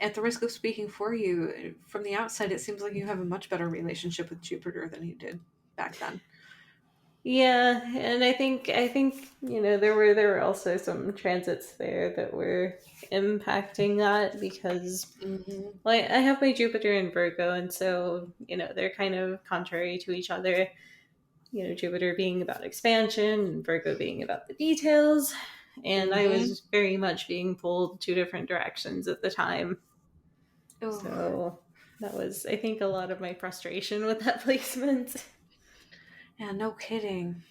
at the risk of speaking for you, from the outside, it seems like you have a much better relationship with Jupiter than you did back then. Yeah, and I think there were also some transits there that were impacting that because Hmm. like I have my Jupiter in Virgo, and so they're kind of contrary to each other. Jupiter being about expansion and Virgo being about the details, and I Hmm. was very much being pulled two different directions at the time. Oh, So that was, I think, a lot of my frustration with that placement. yeah, no kidding.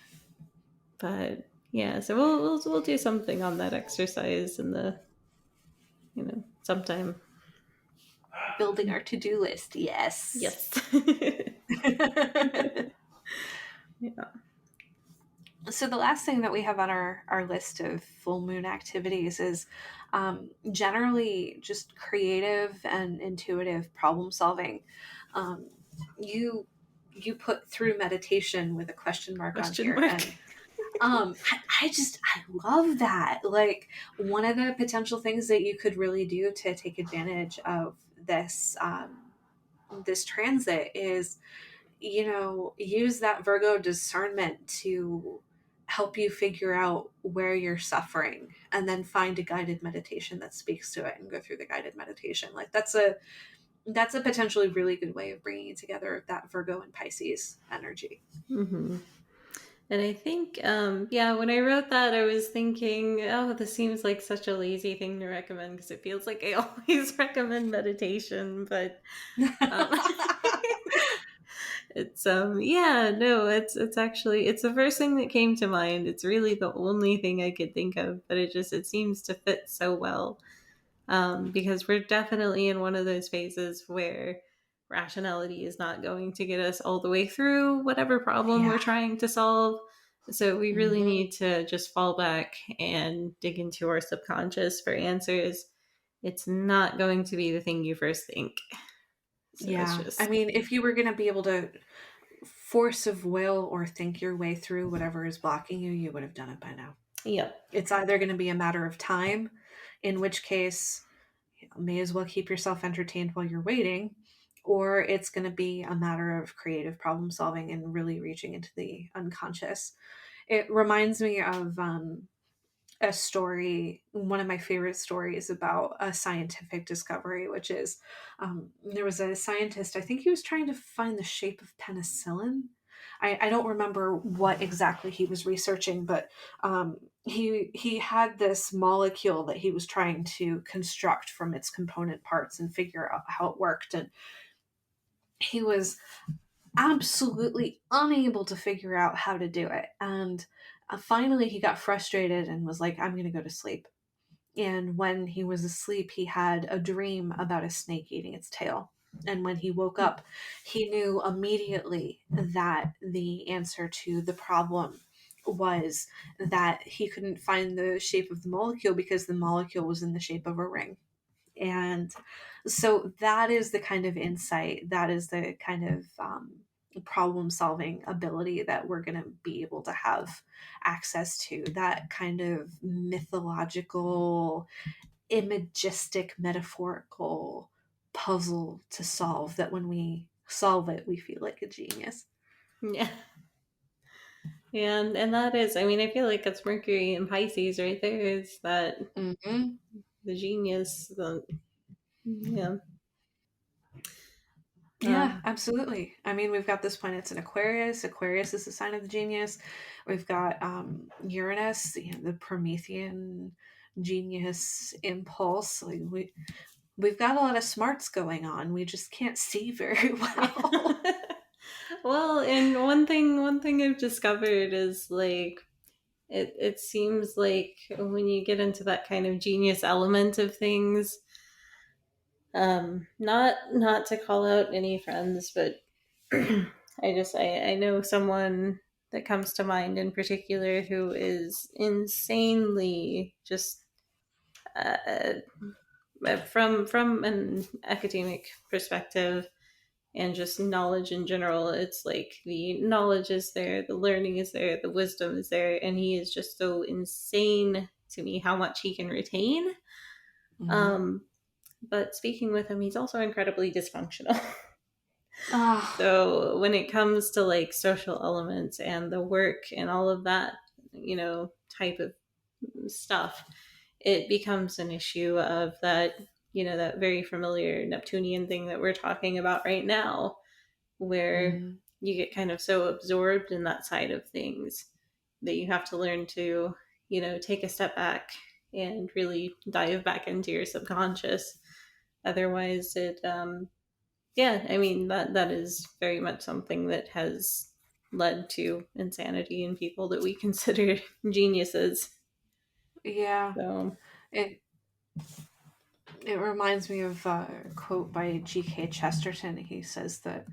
But yeah, so we'll do something on that exercise in the sometime. Building our to-do list, yes. Yes. Yeah. So the last thing that we have on our list of full moon activities is generally just creative and intuitive problem solving. Um, you you put through meditation with a question mark on Question here, mark. and I love that. Like, one of the potential things that you could really do to take advantage of this transit is, use that Virgo discernment to help you figure out where you're suffering, and then find a guided meditation that speaks to it and go through the guided meditation. Like, that's a potentially really good way of bringing together that Virgo and Pisces energy. Hmm. And I think, yeah, when I wrote that, I was thinking, oh, this seems like such a lazy thing to recommend because it feels like I always recommend meditation, but um, it's yeah, no, it's actually it's the first thing that came to mind. It's really the only thing I could think of, but it seems to fit so well. Because we're definitely in one of those phases where rationality is not going to get us all the way through whatever problem we're Yeah. trying to solve. So we really Hmm. need to just fall back and dig into our subconscious for answers. It's not going to be the thing you first think. So it's Yeah. I just, mean, if you were going to be able to force of will or think your way through whatever is blocking you, you would have done it by now. yep. It's either going to be a matter of time, in which case, may as well keep yourself entertained while you're waiting, or it's going to be a matter of creative problem solving and really reaching into the unconscious. It reminds me of a story, one of my favorite stories about a scientific discovery, which is, there was a scientist, I think he was trying to find the shape of penicillin. I don't remember what exactly he was researching, but he had this molecule that he was trying to construct from its component parts and figure out how it worked. And he was absolutely unable to figure out how to do it. And finally, he got frustrated and was like, I'm going to go to sleep. And when he was asleep, he had a dream about a snake eating its tail. And when he woke up, he knew immediately that the answer to the problem was that he couldn't find the shape of the molecule because the molecule was in the shape of a ring. And so that is the kind of insight, that is the kind of problem solving ability that we're going to be able to have access to, that kind of mythological, imagistic, metaphorical puzzle to solve, that when we solve it, we feel like a genius. Yeah. And that is, I mean, I feel like it's Mercury and Pisces right there. Is that Hmm. the genius? Yeah. Yeah, absolutely. I mean, we've got this planets in Aquarius. Aquarius is the sign of the genius. We've got Uranus, the Promethean genius impulse. Like, we've got a lot of smarts going on. We just can't see very well. Well, and one thing I've discovered is like it seems like when you get into that kind of genius element of things, not to call out any friends, but I know someone that comes to mind in particular who is insanely just uh, from an academic perspective and just knowledge in general. It's like the knowledge is there, the learning is there, the wisdom is there, and he is just so insane to me how much he can retain. Hmm. Um, but speaking with him, he's also incredibly dysfunctional. Ah, So when it comes to like social elements and the work and all of that, type of stuff, it becomes an issue of that, that very familiar Neptunian thing that we're talking about right now, where mhm. you get kind of so absorbed in that side of things that you have to learn to, take a step back and really dive back into your subconscious. Otherwise, yeah, I mean, that is very much something that has led to insanity in people that we consider geniuses. Yeah. So, It it reminds me of a quote by G.K. Chesterton. He says that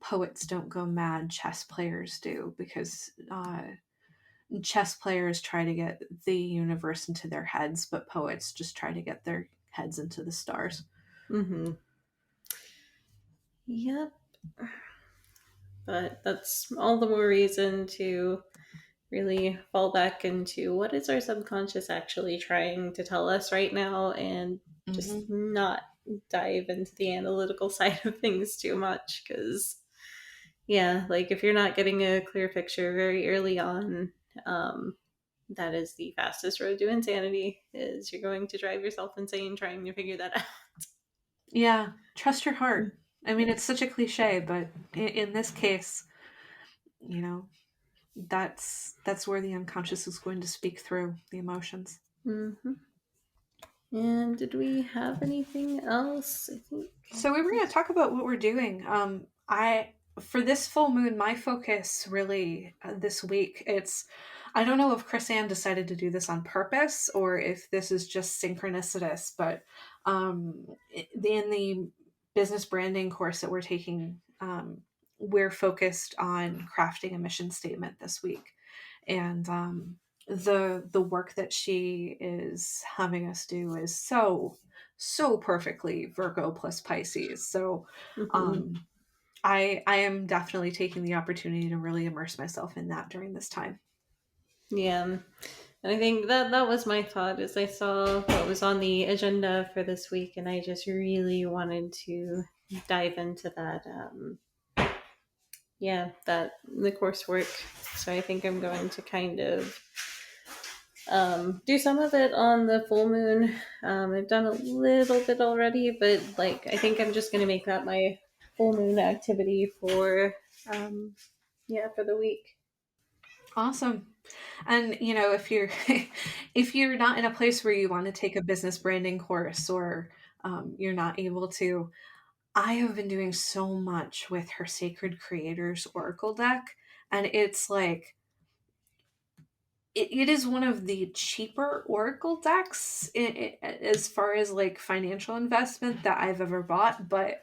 poets don't go mad, chess players do, because chess players try to get the universe into their heads, but poets just try to get their heads into the stars. hmm, yep. But that's all the more reason to really fall back into what is our subconscious actually trying to tell us right now, and just Hmm. not dive into the analytical side of things too much. Because, yeah, like if you're not getting a clear picture very early on, that is the fastest road to insanity, is you're going to drive yourself insane trying to figure that out. Yeah, trust your heart. I mean, it's such a cliche, but in this case, you know, that's where the unconscious is going to speak through the emotions. Mm-hmm. And did we have anything else? I think. So we were going to talk about what we're doing. I for this full moon, my focus really this week, it's I don't know if Chris Ann decided to do this on purpose or if this is just synchronicitous, but in the business branding course that we're taking, we're focused on crafting a mission statement this week, and the work that she is having us do is so perfectly Virgo plus Pisces. So Mhm. um, I am definitely taking the opportunity to really immerse myself in that during this time. Yeah. And I think that was my thought as I saw what was on the agenda for this week, and I just really wanted to dive into that. Yeah, that the coursework. So I think I'm going to kind of do some of it on the full moon. I've done a little bit already, but like I think I'm just going to make that my full moon activity for for the week. Awesome. And if you're if you're not in a place where you want to take a business branding course, or you're not able to, I have been doing so much with her Sacred Creators Oracle deck, and it's like it is one of the cheaper Oracle decks as far as like financial investment that I've ever bought, but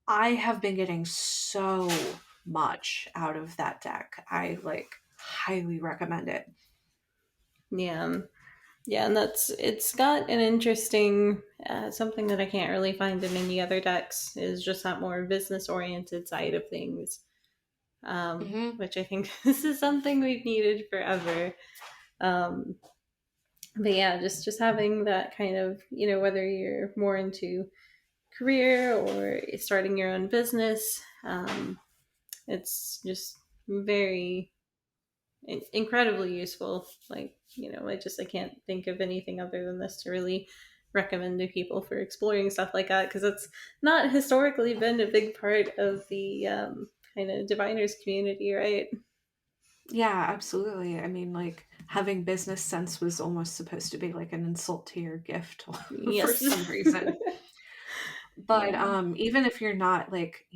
I have been getting so much out of that deck. I like highly recommend it. Yeah. Yeah, and it's got an interesting something that I can't really find in any other decks is just that more business oriented side of things, Hmm. which I think this is something we've needed forever. Um, but yeah, just having that kind of whether you're more into career or starting your own business, it's just very incredibly useful. Like, I can't think of anything other than this to really recommend to people for exploring stuff like that, because it's not historically been a big part of the kind of diviners community, right? Yeah, absolutely. I mean, like, having business sense was almost supposed to be like an insult to your gift for Yes. some reason. But Yeah. even if you're not like,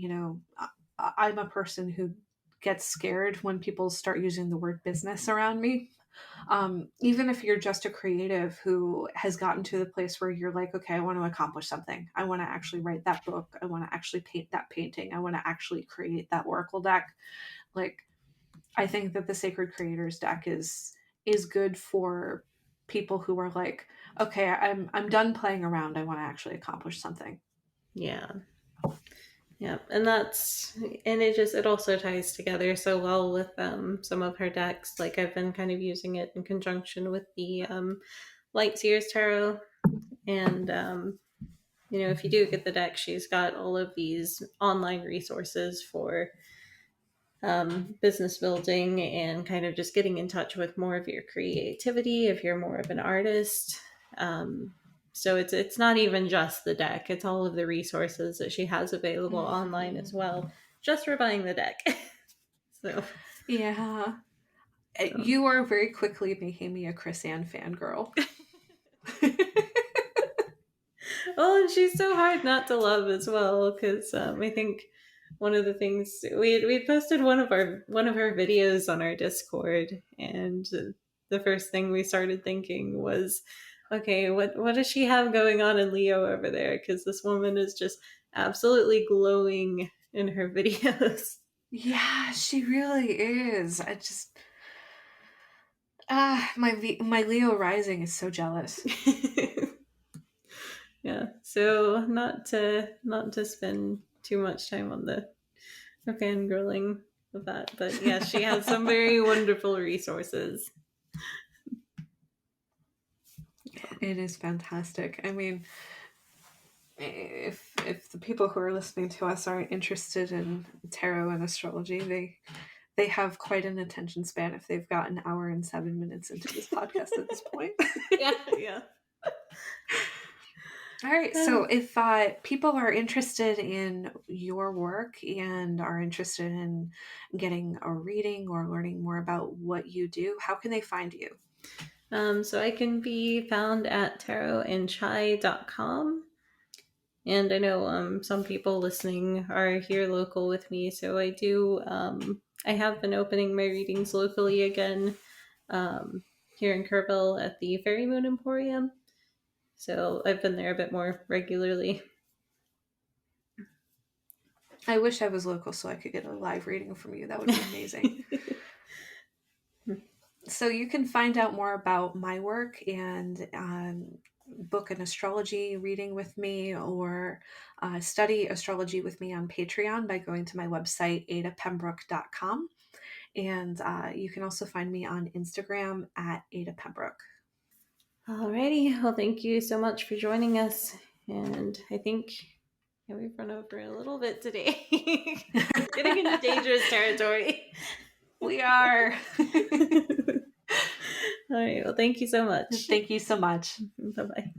I'm a person who gets scared when people start using the word business around me. Even if you're just a creative who has gotten to the place where you're like, okay, I want to accomplish something. I want to actually write that book. I want to actually paint that painting. I want to actually create that oracle deck. Like, I think that the Sacred Creators deck is good for people who are like, okay, I'm done playing around. I want to actually accomplish something. Yeah. Yeah. And it also ties together so well with some of her decks. Like I've been kind of using it in conjunction with the Light Seers Tarot. And, if you do get the deck, she's got all of these online resources for business building and kind of just getting in touch with more of your creativity if you're more of an artist. So it's not even just the deck; it's all of the resources that she has available online as well, just for buying the deck. so, Yeah. so. You are very quickly making me a Chris Ann fangirl. Well, and she's so hard not to love as well because I think one of the things we posted one of her videos on our Discord, and the first thing we started thinking was, okay, what does she have going on in Leo over there? Because this woman is just absolutely glowing in her videos. Yeah, she really is. I just my Leo rising is so jealous. Yeah, so not to spend too much time on the fangirling of that, but yeah, she has some very wonderful resources. It is fantastic. I mean, if the people who are listening to us aren't interested in tarot and astrology, they have quite an attention span if they've got an hour and 7 minutes into this podcast at this point. Yeah, yeah. All right. So, if people are interested in your work and are interested in getting a reading or learning more about what you do, how can they find you? So I can be found at tarotandchai.com. And I know some people listening are here local with me, so I have been opening my readings locally again here in Kerrville at the Fairy Moon Emporium. So I've been there a bit more regularly. I wish I was local so I could get a live reading from you. That would be amazing. So you can find out more about my work and book an astrology reading with me or study astrology with me on Patreon by going to my website, adapembroke.com. And you can also find me on Instagram at Ada Pembroke. Alrighty, well, thank you so much for joining us. And I think we've run over a little bit today. We're getting into dangerous territory. We are. All right, well, thank you so much. Thank you so much. Bye bye.